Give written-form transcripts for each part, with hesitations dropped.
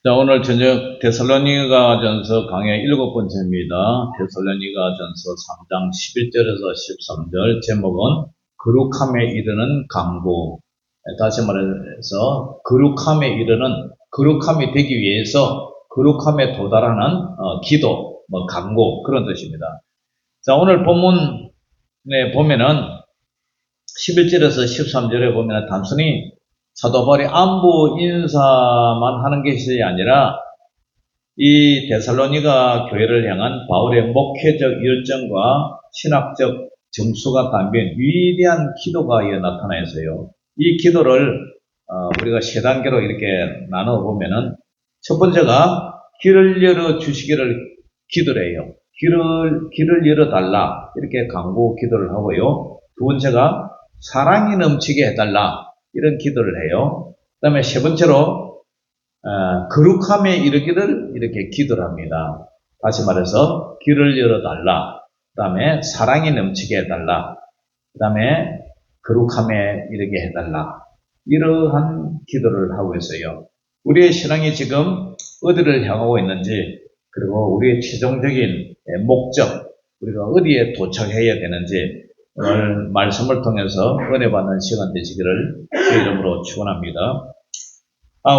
자, 오늘 저녁 데살로니가전서 강의 7번째입니다. 데살로니가전서 3장 11절에서 13절, 제목은 거룩함에 이르는 강구. 다시 말해서 거룩함이 되기 위해서 거룩함에 도달하는 기도, 강구, 그런 뜻입니다. 자, 오늘 본문에 보면은 11절에서 13절에 보면은 단순히 사도 바울이 안부 인사만 하는 것이 아니라 이 데살로니가 교회를 향한 바울의 목회적 열정과 신학적 정수가 담긴 위대한 기도가 나타나 있어요. 이 기도를 우리가 세 단계로 이렇게 나눠 보면은 첫 번째가 길을 열어 주시기를 기도를 해요. 길을 열어 달라 이렇게 간구 기도를 하고요. 두 번째가 사랑이 넘치게 해달라 이런 기도를 해요. 그 다음에 세 번째로 거룩함에 이르기를 이렇게 기도를 합니다. 다시 말해서 길을 열어달라. 그 다음에 사랑이 넘치게 해달라. 그 다음에 거룩함에 이르게 해달라. 이러한 기도를 하고 있어요. 우리의 신앙이 지금 어디를 향하고 있는지, 그리고 우리의 최종적인 목적, 우리가 어디에 도착해야 되는지 오늘 말씀을 통해서 은혜 받는 시간 되시기를 주의 이름으로 축원합니다.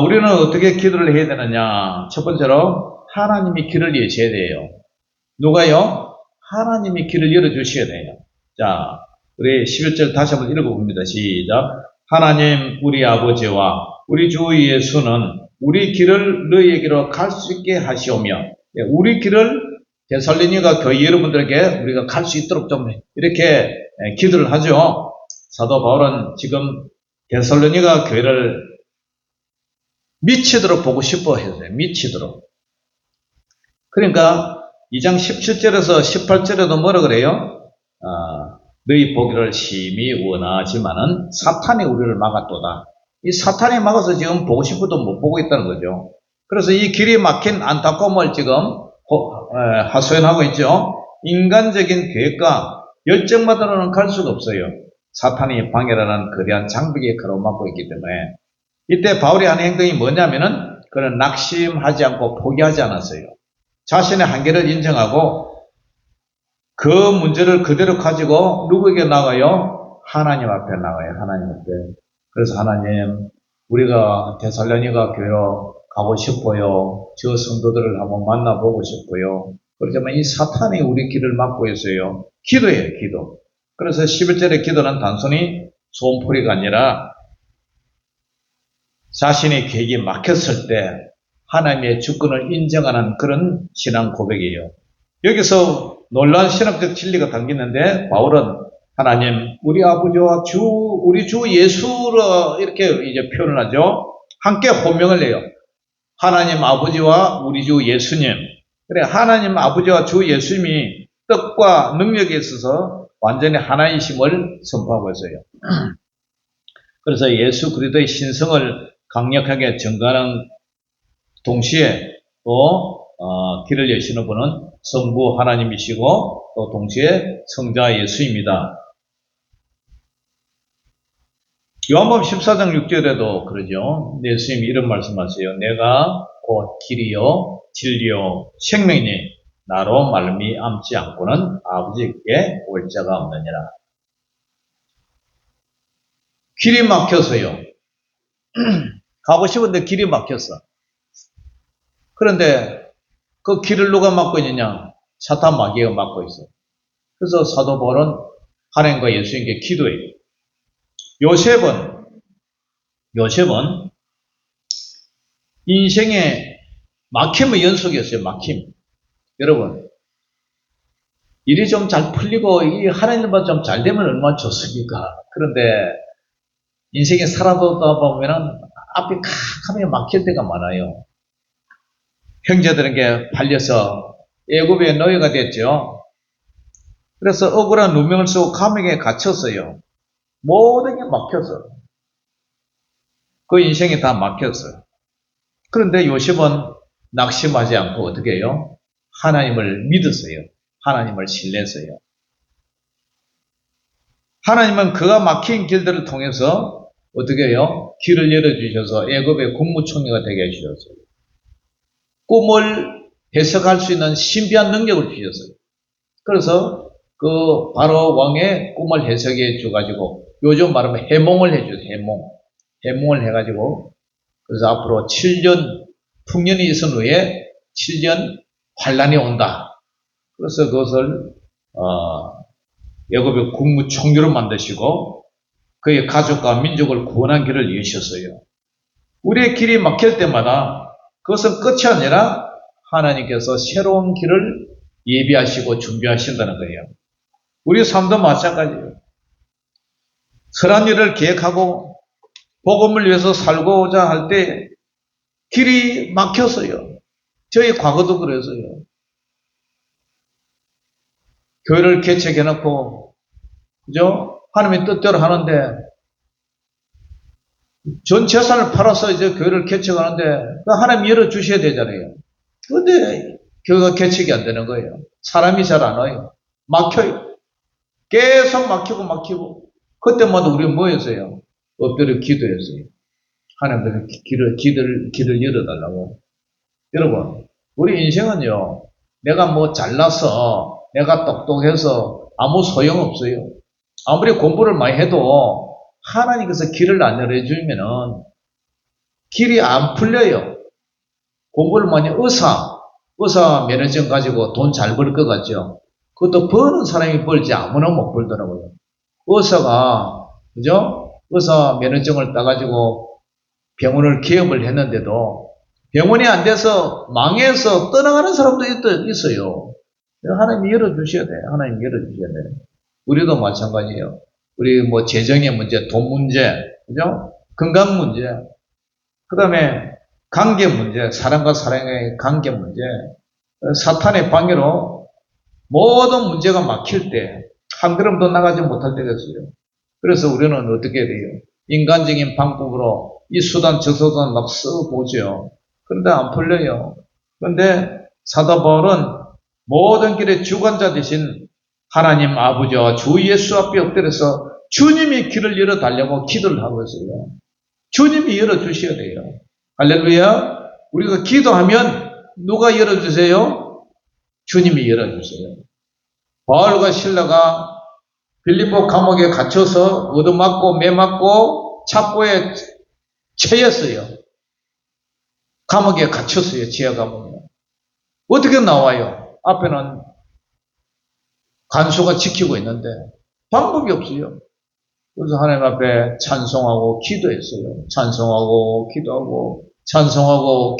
우리는 어떻게 기도를 해야 되느냐? 첫 번째로 하나님이 길을 여셔야 돼요. 누가요? 하나님이 길을 열어주셔야 돼요. 자, 우리 11절 다시 한번 읽어봅니다. 시작. 하나님 우리 아버지와 우리 주 예수는 우리 길을 너희에게로 갈 수 있게 하시오며, 우리 길을 데살로니가 교회 여러분들에게 우리가 갈 수 있도록 좀 이렇게 기도를 하죠. 사도 바울은 지금 데살로니가 교회를 미치도록 보고 싶어 했어요. 미치도록. 그러니까 2장 17절에서 18절에도 뭐라 그래요? 너희 보기를 심히 원하지만은 사탄이 우리를 막았도다. 이 사탄이 막아서 지금 보고 싶어도 못 보고 있다는 거죠. 그래서 이 길이 막힌 안타까움을 지금 하소연하고 있죠. 인간적인 계획과 열정만으로는 갈 수가 없어요. 사탄이 방해라는 거대한 장벽에 가로막고 있기 때문에 이때 바울이 하는 행동이 뭐냐면은 그는 낙심하지 않고 포기하지 않았어요. 자신의 한계를 인정하고 그 문제를 그대로 가지고 누구에게 나가요? 하나님 앞에 나가요. 하나님 앞에. 그래서 하나님, 우리가 데살로니가 교회로 가고 싶어요. 저 성도들을 한번 만나보고 싶어요. 그렇지만 이 사탄이 우리 길을 막고 있어요. 기도예요, 기도. 그래서 11절의 기도는 단순히 소원풀이가 아니라 자신의 계획이 막혔을 때 하나님의 주권을 인정하는 그런 신앙 고백이에요. 여기서 놀라운 신학적 진리가 담기는데 바울은 하나님, 우리 아버지와 우리 주 예수로 이렇게 이제 표현을 하죠. 함께 혼명을 내요. 하나님 아버지와 우리 주 예수님. 그래, 하나님 아버지와 주 예수님이 뜻과 능력에 있어서 완전히 하나이심을 선포하고 있어요. 그래서 예수 그리스도의 신성을 강력하게 증거하는 동시에 또 길을 여시는 분은 성부 하나님이시고 또 동시에 성자 예수입니다. 요한복음 14장 6절에도 그러죠. 예수님이 이런 말씀하세요. 내가 곧 길이요 진리요 생명이니 나로 말미암지 않고는 아버지께 올 자가 없느니라. 길이 막혀서요. 가고 싶은데 길이 막혔어. 그런데 그 길을 누가 막고 있느냐? 사탄 마귀가 막고 있어. 그래서 사도 바울은 하나님과 예수님께 기도해요. 요셉은 인생의 막힘의 연속이었어요. 막힘. 여러분, 일이 좀 잘 풀리고 이 하나님과 좀 잘 되면 얼마나 좋습니까? 그런데 인생에 살아보다 보면은 앞이 캄캄하게 막힐 때가 많아요. 형제들에게 팔려서 애굽의 노예가 됐죠. 그래서 억울한 누명을 쓰고 감옥에 갇혔어요. 모든 게 막혔어. 그 인생이 다 막혔어요. 그런데 요셉은 낙심하지 않고 어떻게 해요? 하나님을 믿었어요. 하나님을 신뢰했어요. 하나님은 그가 막힌 길들을 통해서 어떻게 해요? 길을 열어주셔서 애굽의 국무총리가 되게 해주셨어요. 꿈을 해석할 수 있는 신비한 능력을 주셨어요. 그래서 그 바로 왕의 꿈을 해석해 줘가지고 요즘 말하면 해몽을 해줘요. 해몽을 해가지고 그래서 앞으로 7년 풍년이 있은 후에 7년 환란이 온다. 그래서 그것을 애굽의 국무총리로 만드시고 그의 가족과 민족을 구원한 길을 여셨어요. 우리의 길이 막힐 때마다 그것은 끝이 아니라 하나님께서 새로운 길을 예비하시고 준비하신다는 거예요. 우리 삶도 마찬가지예요. 선한 일을 계획하고 복음을 위해서 살고자 할 때 길이 막혔어요. 저희 과거도 그랬어요. 교회를 개척해놓고 그죠? 하나님의 뜻대로 하는데 전 재산을 팔아서 이제 교회를 개척하는데 하나님 열어주셔야 되잖아요. 그런데 교회가 개척이 안 되는 거예요. 사람이 잘 안 와요. 막혀요. 계속 막히고 그때마다 우리가 뭐 했어요? 엎드려 기도했어요. 하나님께서 길을 열어달라고. 여러분, 우리 인생은요, 내가 뭐 잘나서, 내가 똑똑해서 아무 소용없어요. 아무리 공부를 많이 해도 하나님께서 길을 안 열어주면은 길이 안 풀려요. 공부를 많이 의사 면허증 가지고 돈 잘 벌 것 같죠? 그것도 버는 사람이 벌지 아무나 못 벌더라고요. 의사가, 그죠? 의사 면허증을 따가지고 병원을 개업을 했는데도 병원이 안 돼서 망해서 떠나가는 사람도 있어요. 하나님 열어주셔야 돼요. 하나님 열어주셔야 돼요. 우리도 마찬가지예요. 우리 뭐 재정의 문제, 돈 문제, 그죠? 건강 문제, 그 다음에 관계 문제, 사람과 사람의 관계 문제, 사탄의 방해로 모든 문제가 막힐 때, 한 걸음 더 나가지 못할 때가 있어요. 그래서 우리는 어떻게 돼요? 인간적인 방법으로 이 수단, 저 수단 막 써보죠. 그런데 안 풀려요. 그런데 사도 바울은 모든 길의 주관자 되신 하나님 아버지와 주 예수 앞에 엎드려서 주님이 길을 열어달라고 기도를 하고 있어요. 주님이 열어주셔야 돼요. 할렐루야. 우리가 기도하면 누가 열어주세요? 주님이 열어주세요. 바울과 실라가 빌립보 감옥에 갇혀서 얻어맞고 매맞고 착고에 처했어요. 감옥에 갇혔어요. 지하 감옥에. 어떻게 나와요? 앞에는 간수가 지키고 있는데 방법이 없어요. 그래서 하나님 앞에 찬송하고 기도했어요. 찬송하고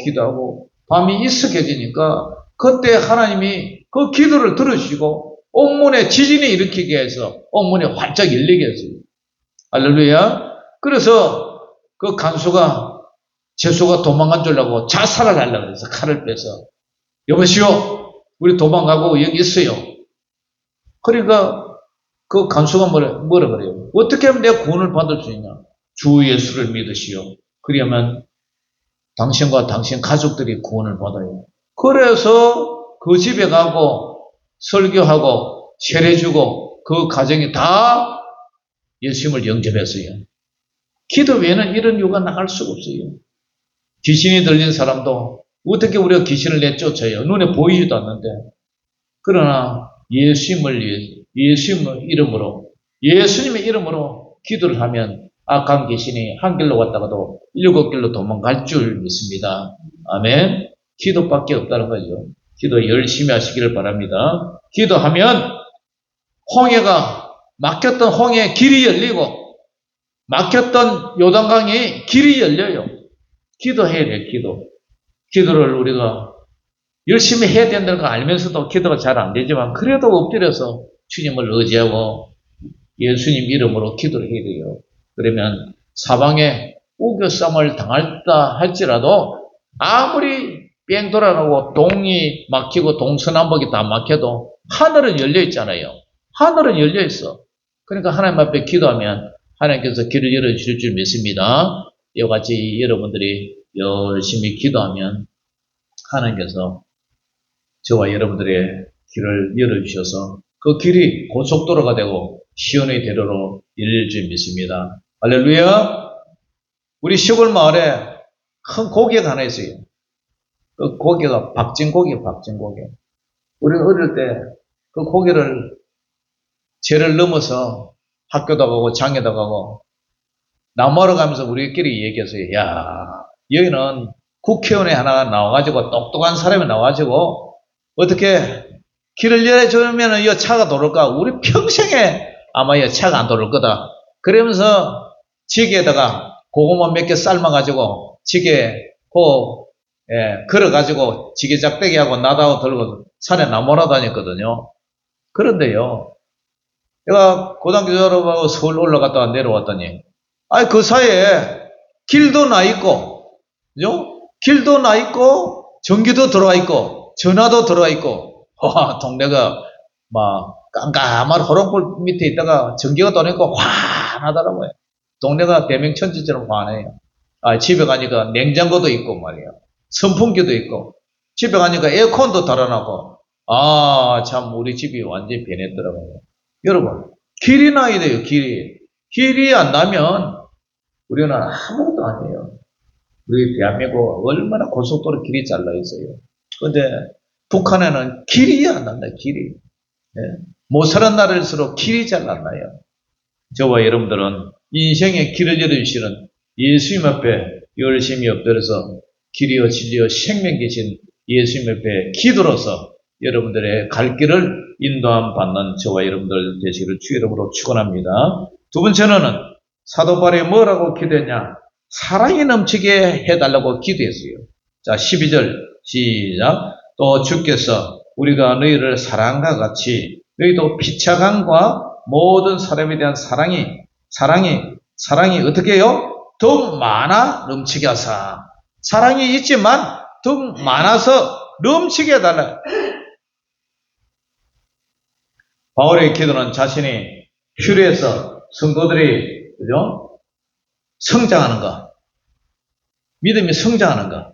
기도하고 밤이 익숙해지니까 그때 하나님이 그 기도를 들으시고 옥문에 지진이 일으키게 해서 옥문이 활짝 열리게 했어요. 할렐루야. 그래서 그 간수가 죄수가 도망간 줄 알고 자살을 하려고 해서 칼을 빼서 여보시오 우리 도망가고 여기 있어요. 그러니까 그 간수가 뭐라 그래요? 어떻게 하면 내가 구원을 받을 수 있냐? 주 예수를 믿으시오. 그러면 당신과 당신 가족들이 구원을 받아요. 그래서 그 집에 가고 설교하고 세례주고 그 가정이 다 예수님을 영접했어요. 기도 외에는 이런 이유가 나갈 수가 없어요. 귀신이 들린 사람도 어떻게 우리가 귀신을 내쫓아요? 눈에 보이지도 않는데. 그러나 예수님의 이름으로 기도를 하면 악한 귀신이 한 길로 갔다가도 7길로 도망갈 줄 믿습니다. 아멘. 기도밖에 없다는 거죠. 기도 열심히 하시기를 바랍니다. 기도하면 막혔던 홍해의 길이 열리고 막혔던 요단강의 길이 열려요. 기도해야 돼요. 기도를 우리가 열심히 해야 된다는 거 알면서도 기도가 잘 안 되지만 그래도 엎드려서 주님을 의지하고 예수님 이름으로 기도를 해야 돼요. 그러면 사방에 우겨쌈을 당할다 할지라도 아무리 뺑 돌아가고 동이 막히고 동서남북이 다 막혀도 하늘은 열려 있잖아요. 하늘은 열려 있어. 그러니까 하나님 앞에 기도하면 하나님께서 길을 열어주실 줄 믿습니다. 이와 같이 여러분들이 열심히 기도하면 하나님께서 저와 여러분들의 길을 열어주셔서 그 길이 고속도로가 되고 시온의 대로로 열릴 줄 믿습니다. 할렐루야. 우리 시골 마을에 큰 고개가 하나 있어요. 그 고기가 박진고기, 박진고기. 우리가 어릴 때 그 고기를 죄를 넘어서 학교도 가고 장에도 가고 나무하러 가면서 우리끼리 얘기했어요. 야, 여기는 국회의원이 하나 나와가지고 똑똑한 사람이 나와가지고 어떻게 길을 열어주면 이 차가 돌을까? 우리 평생에 아마 이 차가 안 돌을 거다. 그러면서 지게에다가 고구마 몇 개 삶아가지고 지게 걸어가지고 지게 작대기하고 나다고 들고 산에 나무라 다녔거든요. 그런데요, 내가 고등학교 졸업하고 서울 올라갔다가 내려왔더니, 그 사이에 길도 나 있고, 그죠? 길도 나 있고, 전기도 들어와 있고, 전화도 들어와 있고, 동네가 막 깜깜한 호롱불 밑에 있다가 전기가 들어오니까 환하더라고요. 동네가 대명천지처럼 환해요. 집에 가니까 냉장고도 있고 말이에요. 선풍기도 있고, 집에 가니까 에어컨도 달아나고, 참 우리 집이 완전히 변했더라고요. 여러분, 길이 나야 돼요, 길이. 길이 안 나면 우리는 아무것도 아니에요. 우리 대한민국 얼마나 고속도로 길이 잘라 있어요. 근데 북한에는 길이 안 난다, 길이. 못 사는 나라일수록 길이 잘 안 나요. 저와 여러분들은 인생의 길을 열어주시는 예수님 앞에 열심히 엎드려서 길이여 진리여 생명 계신 예수님 앞에 기도로서 여러분들의 갈 길을 인도함 받는 저와 여러분들 되시기를 주 이름으로 축원합니다. 두 번째는 사도 바울이 뭐라고 기도했냐? 사랑이 넘치게 해달라고 기도했어요. 자, 12절 시작. 또 주께서 우리가 너희를 사랑과 같이 너희도 피차감과 모든 사람에 대한 사랑이 어떻게 해요? 더욱 많아 넘치게 하사. 사랑이 있지만 더욱 많아서 넘치게 해달라. 바울의 기도는 자신이 휴리에서 성도들이, 그죠? 성장하는 것, 믿음이 성장하는 것,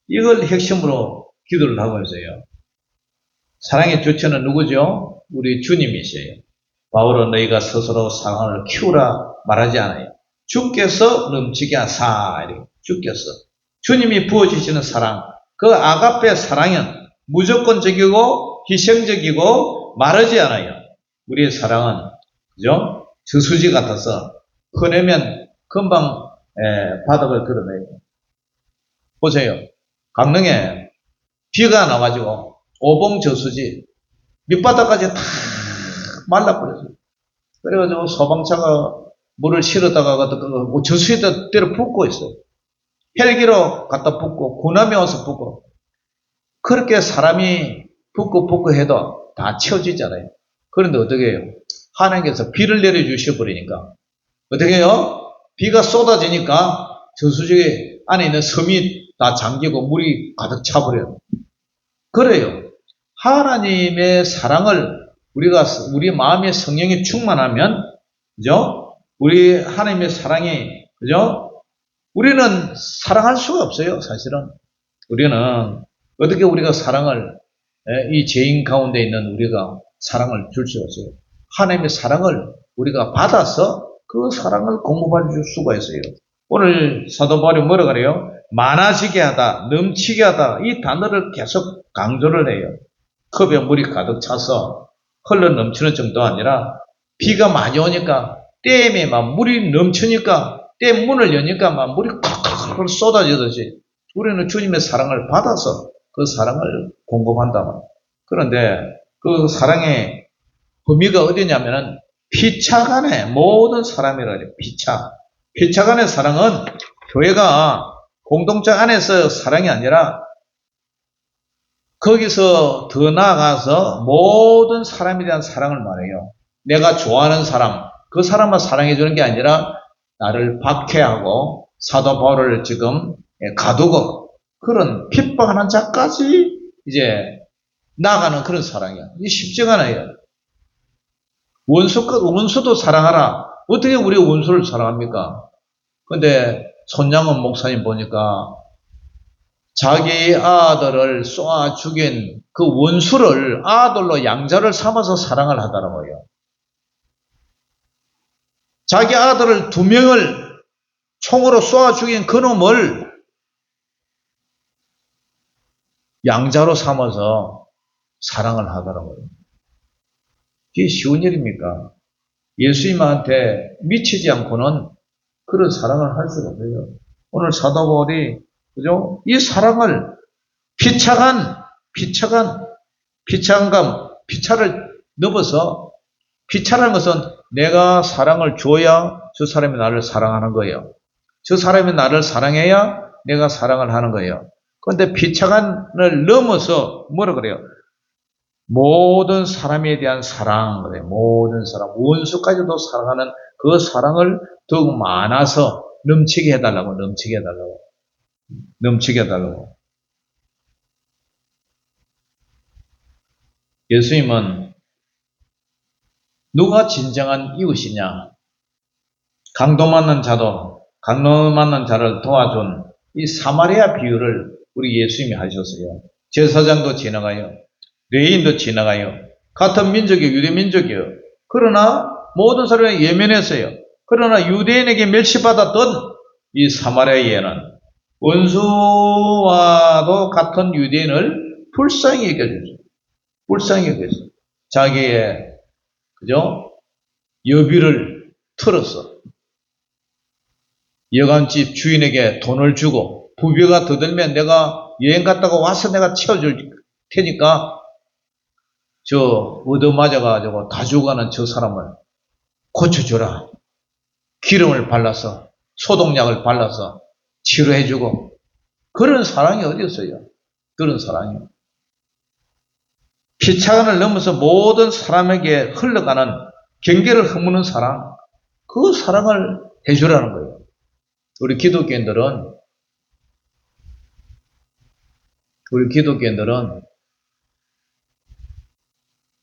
이걸 핵심으로 기도를 하고 있어요. 사랑의 주체는 누구죠? 우리 주님이세요. 바울은 너희가 스스로 사랑을 키우라 말하지 않아요. 주께서 넘치게 하사. 주께서. 주님이 부어주시는 사랑, 그 아가페 사랑은 무조건적이고 희생적이고 마르지 않아요. 우리의 사랑은, 그죠? 저수지 같아서 꺼내면 금방 바닥을 드러내요. 보세요. 강릉에 비가 나가지고 오봉 저수지 밑바닥까지 다 말라버렸어요. 그래가지고 소방차가 물을 실어다가 저수지에다 때려 붓고 있어요. 헬기로 갖다 붓고 군함이 와서 붓고, 그렇게 사람이 붓고 해도 다 채워지잖아요. 그런데 어떻게 해요? 하나님께서 비를 내려주셔 버리니까 어떻게 해요? 비가 쏟아지니까 저수지 안에 있는 섬이 다 잠기고 물이 가득 차버려요. 그래요. 하나님의 사랑을 우리 마음의 성령이 충만하면, 그죠? 우리 하나님의 사랑이, 그죠? 우리는 사랑할 수가 없어요, 사실은. 우리는 어떻게 우리가 사랑을, 이 죄인 가운데 있는 우리가 사랑을 줄 수가 없어요. 하나님의 사랑을 우리가 받아서 그 사랑을 공급해 줄 수가 있어요. 오늘 사도 바울이 뭐라 그래요? 많아지게 하다, 넘치게 하다, 이 단어를 계속 강조를 해요. 컵에 물이 가득 차서 흘러 넘치는 정도가 아니라 비가 많이 오니까 댐에 막 물이 넘치니까 댐 문을 여니까 막 물이 콱콱콱 쏟아지듯이 우리는 주님의 사랑을 받아서 그 사랑을 공급한다. 그런데 그 사랑의 범위가 어디냐면은 피차간의 모든 사람이라 그래요. 피차간의 사랑은 교회가 공동체 안에서 사랑이 아니라 거기서 더 나아가서 모든 사람에 대한 사랑을 말해요. 내가 좋아하는 사람, 그 사람만 사랑해 주는 게 아니라 나를 박해하고 사도 바울을 지금 가두고 그런 핍박하는 자까지 이제 나아가는 그런 사랑이야. 이게 쉽지가 않아요. 원수도 사랑하라. 어떻게 우리 원수를 사랑합니까? 근데 손양원 목사님 보니까 자기 아들을 쏘아 죽인 그 원수를 아들로 양자를 삼아서 사랑을 하더라고요. 자기 아들을 2명을 총으로 쏘아 죽인 그놈을 양자로 삼아서 사랑을 하더라고요. 이게 쉬운 일입니까? 예수님한테 미치지 않고는 그런 사랑을 할 수가 없어요. 오늘 사도 바울이 그죠? 이 사랑을 피차를 넘어서 피차라는 것은 내가 사랑을 줘야 저 사람이 나를 사랑하는 거예요. 저 사람이 나를 사랑해야 내가 사랑을 하는 거예요. 그런데 피차간을 넘어서 뭐라 그래요? 모든 사람에 대한 사랑, 그래. 모든 사람, 원수까지도 사랑하는 그 사랑을 더욱 많아서 넘치게 해달라고. 예수님은 누가 진정한 이웃이냐? 강도 맞는 자를 도와준 이 사마리아 비유를 우리 예수님이 하셨어요. 제사장도 지나가요. 레인도 지나가요. 같은 민족이에요. 유대 민족이에요. 그러나 모든 사람이 예면했어요. 그러나 유대인에게 멸시받았던 이 사마리아인은 원수와도 같은 유대인을 불쌍히 여겨줬어요. 자기의 그죠? 여비를 털어서 여간집 주인에게 돈을 주고 부비가 더 들면 내가 여행 갔다가 와서 내가 채워줄 테니까 얻어맞아가지고 다 죽어가는 저 사람을 고쳐주라. 기름을 발라서 소독약을 발라서 치료해주고 그런 사랑이 어디 있어요? 그런 사랑이. 피차간을 넘어서 모든 사람에게 흘러가는 경계를 허무는 사랑, 그 사랑을 해주라는 거예요. 우리 기독교인들은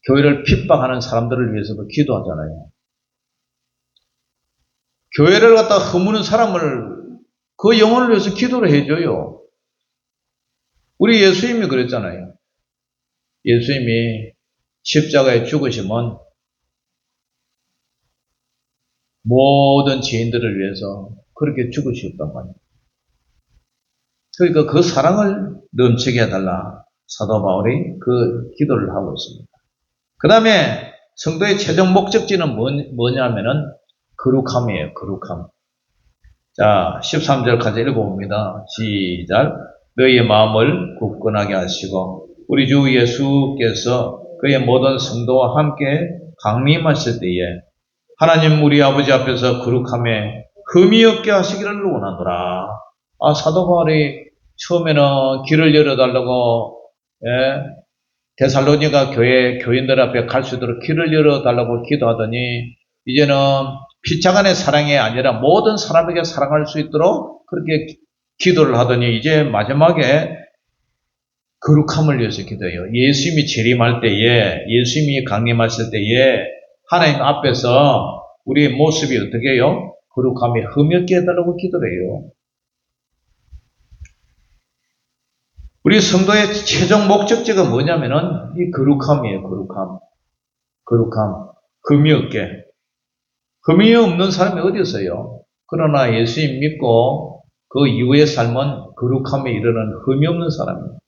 교회를 핍박하는 사람들을 위해서도 기도하잖아요. 교회를 갖다 허무는 사람을 그 영혼을 위해서 기도를 해줘요. 우리 예수님이 그랬잖아요. 예수님이 십자가에 죽으시면 모든 죄인들을 위해서 그렇게 죽으셨단 말이에요. 그러니까 그 사랑을 넘치게 해달라. 사도 바울이 그 기도를 하고 있습니다. 그 다음에 성도의 최종 목적지는 뭐냐면은 거룩함이에요. 거룩함. 자, 13절까지 읽어봅니다. 시작. 너희의 마음을 굳건하게 하시고 우리 주 예수께서 그의 모든 성도와 함께 강림하실 때에 하나님 우리 아버지 앞에서 거룩함에 흠이 없게 하시기를 원하노라. 사도 바울이 처음에는 길을 열어달라고 데살로니가 교회 교인들 앞에 갈 수 있도록 길을 열어달라고 기도하더니 이제는 피차간의 사랑이 아니라 모든 사람에게 사랑할 수 있도록 그렇게 기도를 하더니 이제 마지막에 거룩함을 위해서 기도해요. 예수님이 재림할 때에, 예수님이 강림하실 때에 하나님 앞에서 우리의 모습이 어떻게 해요? 거룩함이 흠이 없게 해달라고 기도를 해요. 우리 성도의 최종 목적지가 뭐냐면은 이 거룩함이에요. 거룩함. 흠이 없게. 흠이 없는 사람이 어디 있어요? 그러나 예수님 믿고 그 이후의 삶은 거룩함에 이르는 흠이 없는 사람이에요.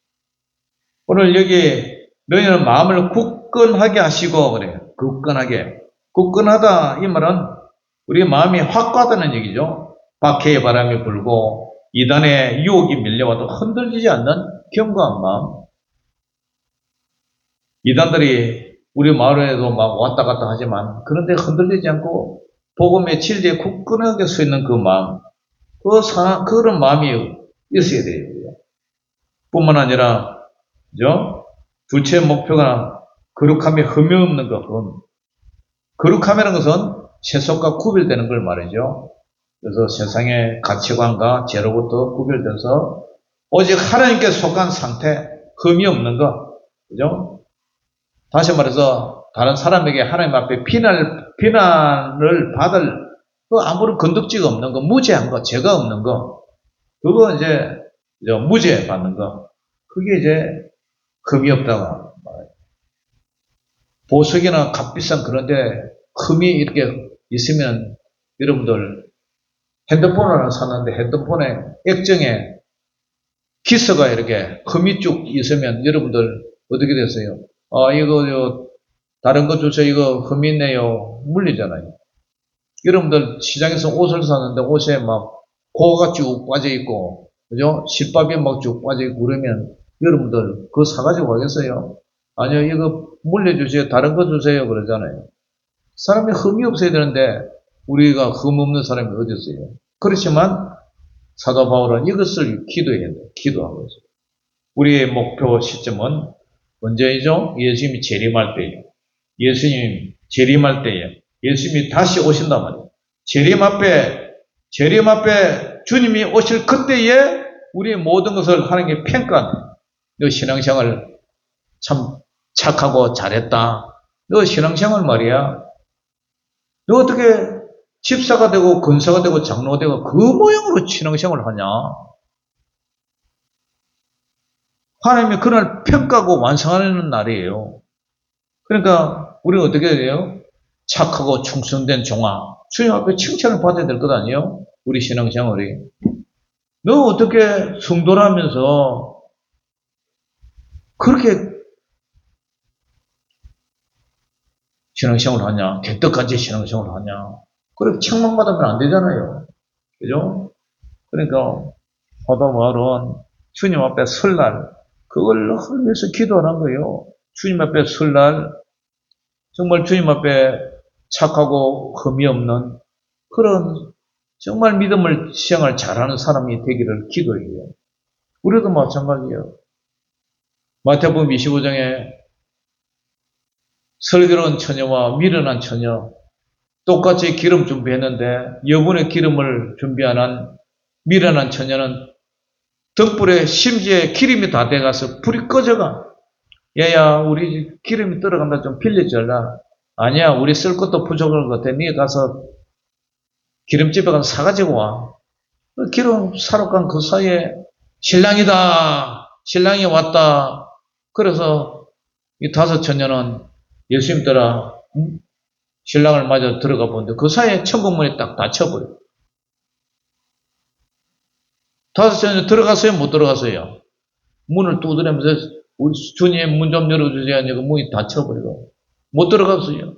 오늘 여기 너희는 마음을 굳건하게 하시고 그래요. 굳건하다 이 말은 우리 마음이 확고하다는 얘기죠. 박해의 바람이 불고 이단의 유혹이 밀려와도 흔들리지 않는 견고한 마음. 이단들이 우리 마을에도 막 왔다 갔다 하지만 그런데 흔들리지 않고 복음의 진리에 굳건하게 서 있는 그 마음, 그런 마음이 있어야 돼요. 뿐만 아니라 그죠? 둘째 목표가 거룩함이 흠이 없는 것. 거룩함이라는 것은 세속과 구별되는 걸 말이죠. 그래서 세상의 가치관과 죄로부터 구별돼서 오직 하나님께 속한 상태, 흠이 없는 것. 그죠? 다시 말해서 다른 사람에게 하나님 앞에 비난을 받을 아무런 건덕지가 없는 거, 무죄한 거, 죄가 없는 거. 그거 이제 무죄 받는 거. 그게 이제 흠이 없다고 말해요. 보석이나 값비싼 그런데 흠이 이렇게 있으면 여러분들 핸드폰을 하나 샀는데 핸드폰에 액정에 키스가 이렇게 흠이 쭉 있으면 여러분들 어떻게 됐어요? 이거 다른 거 주세요. 이거 흠이 있네요. 물리잖아요. 여러분들 시장에서 옷을 사는데 옷에 막 고가 쭉 빠져 있고, 그죠? 실밥이 막 쭉 빠져 있고 그러면 여러분들 그거 사가지고 가겠어요? 아니요, 이거 물려주세요. 다른 거 주세요. 그러잖아요. 사람이 흠이 없어야 되는데 우리가 흠 없는 사람이 어디 있어요? 그렇지만 사도 바울은 이것을 기도해야 돼요. 기도하고 있어요. 우리의 목표 시점은 언제이죠? 예수님이 재림할 때예요. 예수님 재림할 때에 예수님이 다시 오신단 말이에요. 재림 앞에 주님이 오실 그때에 우리의 모든 것을 하나님께 평가하는, 너 신앙생활 참 착하고 잘했다. 너 신앙생활 말이야. 너 어떻게 집사가 되고 권사가 되고 장로가 되고 그 모양으로 신앙생활을 하냐? 하나님이 그날 평가하고 완성하는 날이에요. 그러니까 우리는 어떻게 해야 돼요? 착하고 충성된 종아. 주님 앞에 칭찬을 받아야 될 것 아니에요? 우리 신앙생활이. 너 어떻게 성도라면서 그렇게 신앙생활을 하냐? 개떡같이 신앙생활을 하냐? 그렇게 책망받으면 안 되잖아요. 그죠? 그러니까 사도 바울은 주님 앞에 설날 그걸 위해서 기도하는 거예요. 주님 앞에 설날 정말 주님 앞에 착하고 흠이 없는 그런 정말 믿음을 시행을 잘하는 사람이 되기를 기도해요. 우리도 마찬가지예요. 마태복음 25장에 슬기로운 처녀와 미련한 처녀 똑같이 기름 준비했는데 여분의 기름을 준비하는 미련한 처녀는 등불에 심지어 기름이 다 돼가서 불이 꺼져가. 얘야 우리 기름이 떨어간다 좀 빌려줄라. 아니야 우리 쓸 것도 부족할 것 같아. 네 가서 기름집에 가서 사가지고 와. 기름 사러 간 그 사이에 신랑이다. 신랑이 왔다. 그래서 이 다섯 처녀는 예수님 따라 신랑을 맞아 들어가 보는데 그 사이에 천국문이 딱 닫혀버려. 다섯 처녀 들어갔어요? 못 들어갔어요? 문을 두드리면서 우리 주님 문 좀 열어주세요 하니까 문이 닫혀버리고 못 들어갔어요.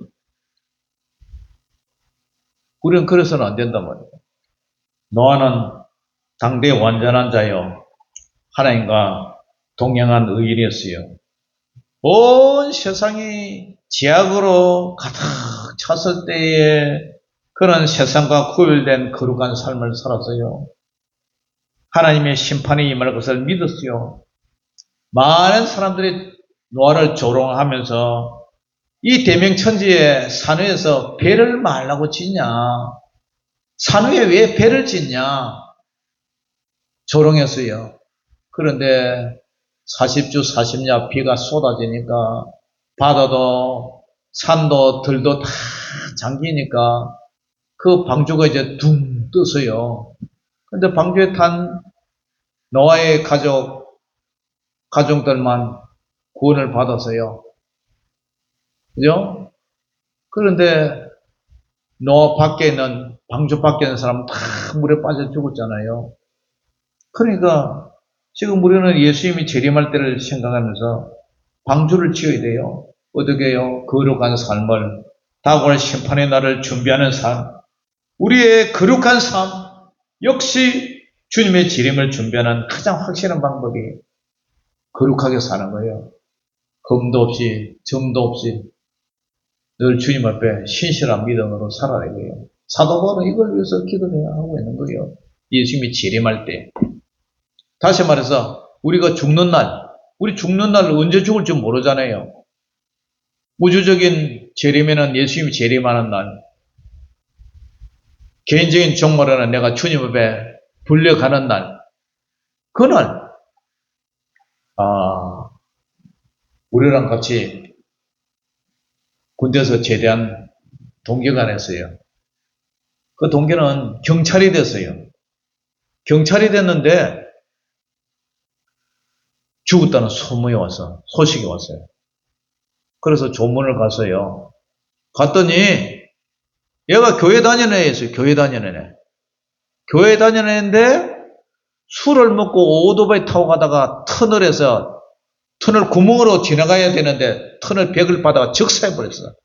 우리는 그래서는 안 된단 말이에요. 노아는 당대 완전한 자요. 하나님과 동행한 의인이었어요. 온 세상이 죄악으로 가득 찼을 때에 그런 세상과 구별된 거룩한 삶을 살았어요. 하나님의 심판이 임할 것을 믿었어요. 많은 사람들이 노아를 조롱하면서 이 대명천지의 산위에서 배를 말라고 짓냐? 산위에 왜 배를 짓냐? 조롱했어요. 그런데 40주 40야 비가 쏟아지니까 바다도 산도 들도 다 잠기니까 그 방주가 이제 둥 뜨서요. 근데 방주에 탄 노아의 가족들만 구원을 받았어요. 그죠? 그런데 노아 밖에 있는 방주 밖에 있는 사람은 다 물에 빠져 죽었잖아요. 그러니까 지금 우리는 예수님이 재림할 때를 생각하면서 방주를 지어야 돼요. 어떻게 해요? 거룩한 삶을, 다가올 심판의 날을 준비하는 삶, 우리의 거룩한 삶, 역시 주님의 재림을 준비하는 가장 확실한 방법이 거룩하게 사는 거예요. 검도 없이, 점도 없이 늘 주님 앞에 신실한 믿음으로 살아야 돼요. 사도 바울은 이걸 위해서 기도해야 하고 있는 거예요. 예수님이 재림할 때. 다시 말해서 우리가 죽는 날, 우리 죽는 날 언제 죽을지 모르잖아요. 우주적인 재림에는 예수님이 재림하는 날, 개인적인 종말에는 내가 주님 앞에 불려가는 날, 그날 우리랑 같이 군대에서 제대한 동기가 하나 있어요. 그 동기는 경찰이 됐어요. 경찰이 됐는데 죽었다는 소식이 왔어요. 그래서 조문을 갔어요. 갔더니 얘가 교회 다니는 애였어요. 교회 다니는 애. 교회 다니는 애인데 술을 먹고 오토바이 타고 가다가 터널 구멍으로 지나가야 되는데 터널 벽을 받아가 적사해버렸어.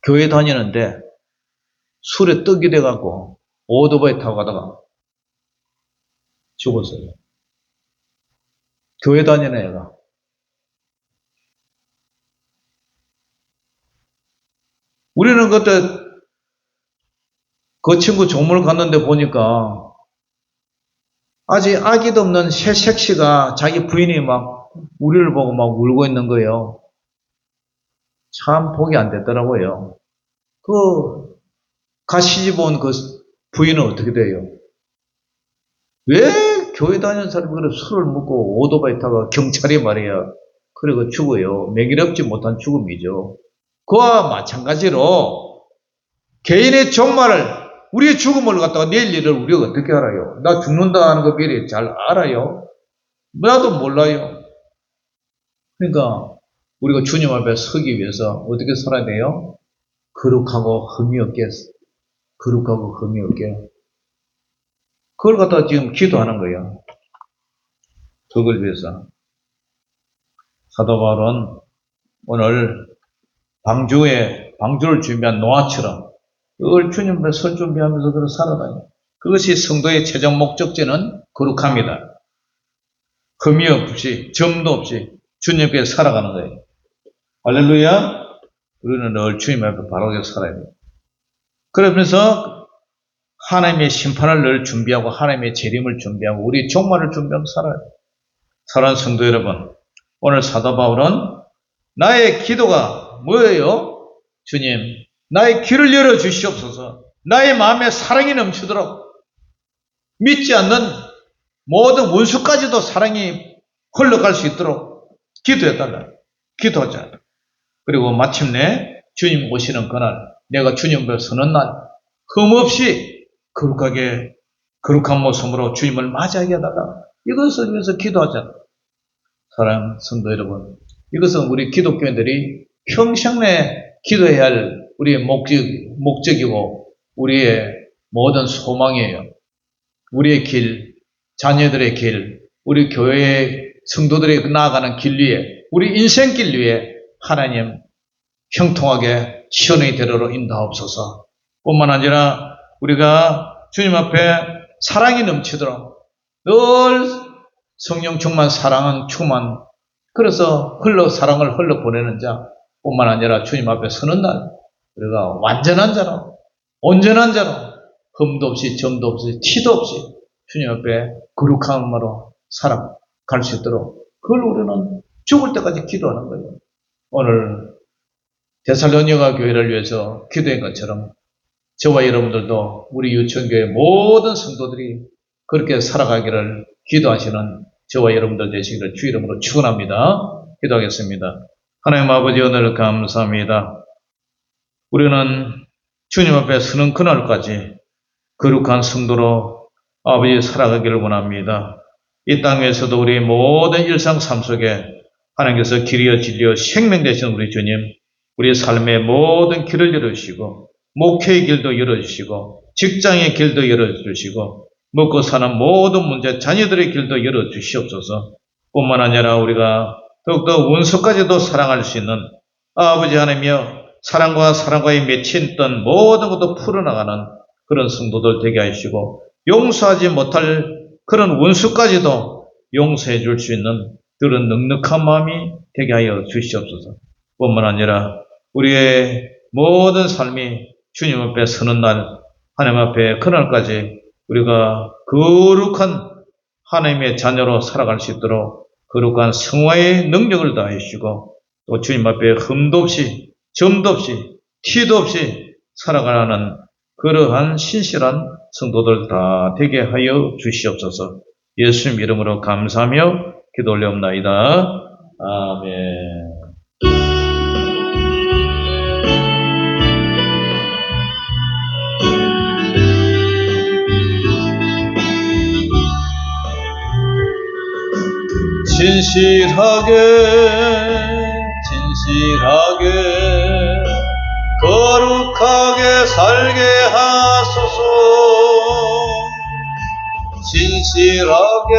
교회 다니는데 술에 떡이 돼갖고 오토바이 타고 가다가 죽었어요. 교회 다니는 애가. 우리는 그때 그 친구 조문을 갔는데 보니까 아직 아기도 없는 새 색시가 자기 부인이 막 우리를 보고 막 울고 있는 거예요. 참 복이 안 됐더라고요. 그 가시집 온 그 부인은 어떻게 돼요? 왜 교회 다니는 사람이 그래 술을 먹고 오토바이 타고 경찰이 말이야. 그리고 죽어요. 매기롭지 못한 죽음이죠. 그와 마찬가지로 개인의 종말을 우리의 죽음을 갖다가 내일 일을 우리가 어떻게 알아요? 나 죽는다 하는 거 미리 잘 알아요? 나도 몰라요. 그러니까 우리가 주님 앞에 서기 위해서 어떻게 살아야 돼요? 거룩하고 흠이 없게, 거룩하고 흠이 없게. 그걸 갖다가 지금 기도하는 거예요. 그걸 위해서. 사도 바울은 오늘 방주를 준비한 노아처럼 그걸 주님 앞에 설 준비하면서 그렇게 살아다녀요. 그것이 성도의 최종 목적지는 거룩합니다. 흠이 없이, 점도 없이 주님께 살아가는 거예요. 할렐루야! 우리는 늘 주님 앞에 바르게 살아야 돼요. 그러면서 하나님의 심판을 늘 준비하고 하나님의 재림을 준비하고 우리 종말을 준비하고 살아야 돼요. 사랑하는 성도 여러분, 오늘 사도 바울은 나의 기도가 뭐예요? 주님, 나의 귀를 열어주시옵소서. 나의 마음에 사랑이 넘치도록 믿지 않는 모든 원수까지도 사랑이 흘러갈 수 있도록 기도해달라. 기도하자. 그리고 마침내 주님 오시는 그날, 내가 주님 앞에 서는 날, 흠없이 거룩한 모습으로 주님을 맞이하게 해달라. 이것을 위해서 기도하자. 사랑하는 성도 여러분, 이것은 우리 기독교인들이 평생 내 기도해야 할 우리의 목적이고 우리의 모든 소망이에요. 우리의 길, 자녀들의 길, 우리 교회의 성도들이 나아가는 길 위에, 우리 인생길 위에 하나님 형통하게 시온의 대로로 인도하옵소서. 뿐만 아니라 우리가 주님 앞에 사랑이 넘치도록 늘 성령 충만, 사랑은 충만, 그래서 사랑을 흘러보내는 자 뿐만 아니라 주님 앞에 서는 날 우리가 완전한 자로, 온전한 자로, 흠도 없이 점도 없이 티도 없이 주님 앞에 거룩함으로 살아갈 수 있도록 그걸 우리는 죽을 때까지 기도하는 거예요. 오늘 데살로니가 교회를 위해서 기도한 것처럼 저와 여러분들도 우리 유천교회 모든 성도들이 그렇게 살아가기를 기도하시는 저와 여러분들 되시기를 주 이름으로 축원합니다. 기도하겠습니다. 하나님 아버지, 오늘 감사합니다. 우리는 주님 앞에 서는 그날까지 거룩한 성도로 아버지 살아가기를 원합니다. 이 땅에서도 우리 모든 일상 삶 속에 하나님께서 길이여 진리여 생명 되신 우리 주님, 우리 삶의 모든 길을 열어주시고 목회의 길도 열어주시고 직장의 길도 열어주시고 먹고 사는 모든 문제, 자녀들의 길도 열어주시옵소서. 뿐만 아니라 우리가 더욱더 원수까지도 사랑할 수 있는 아버지 하나님이여, 사랑과에 맺힌던 모든 것도 풀어나가는 그런 성도들 되게 하시고 용서하지 못할 그런 원수까지도 용서해 줄 수 있는 그런 넉넉한 마음이 되게 하여 주시옵소서. 뿐만 아니라 우리의 모든 삶이 주님 앞에 서는 날, 하나님 앞에 그날까지 우리가 거룩한 하나님의 자녀로 살아갈 수 있도록 거룩한 성화의 능력을 다해 주시고 또 주님 앞에 흠도 없이 점도 없이 티도 없이 살아가는 그러한 신실한 성도들 다 되게 하여 주시옵소서. 예수님 이름으로 감사하며 기도 올려옵나이다. 아멘. 진실하게 거룩하게 살게 하소서. 진실하게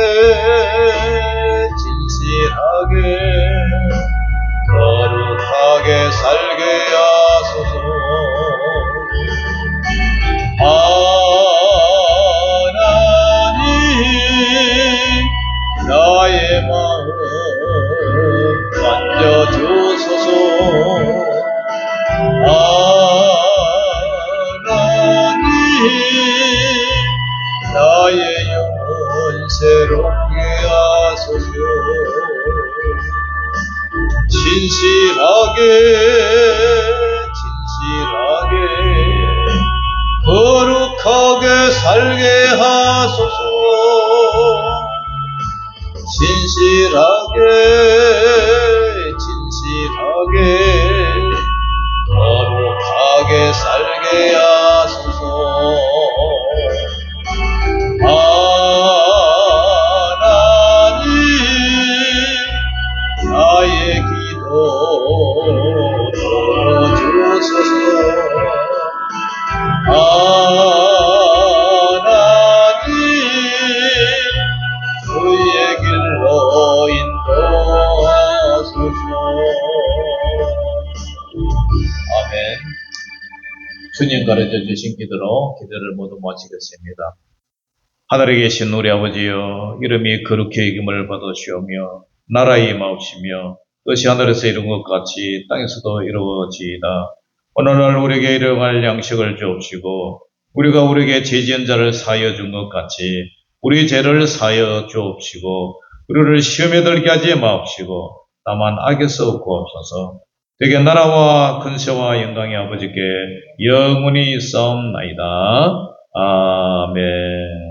거룩하게 살게 하소서. 하나님 나의 마음 만져주소서. 하나님 나의 영혼 새롭게 하소서. 진실하게 거룩하게 살게 하소서. 진실하게 거룩하게 살게 하소서. 하나님 나의 기도 들어주소서. 하나님 주의 길로 인도하소서. 아멘. 주님 가르쳐 주신 기도로 기도를 모두 마치겠습니다. 하늘에 계신 우리 아버지여, 이름이 거룩히 여김을 받으시오며 나라의 임하옵시며 뜻이 하늘에서 이룬 것 같이 땅에서도 이루어지이다. 오늘날 우리에게 일용할 양식을 주옵시고 우리가 우리에게 죄지은 자를 사하여 준 것 같이 우리 죄를 사하여 주옵시고 우리를 시험에 들게 하지 마옵시고 다만 악에서 구하옵소서. 되게 나라와 근세와 영광의 아버지께 영원히 있사옵나이다. 아멘.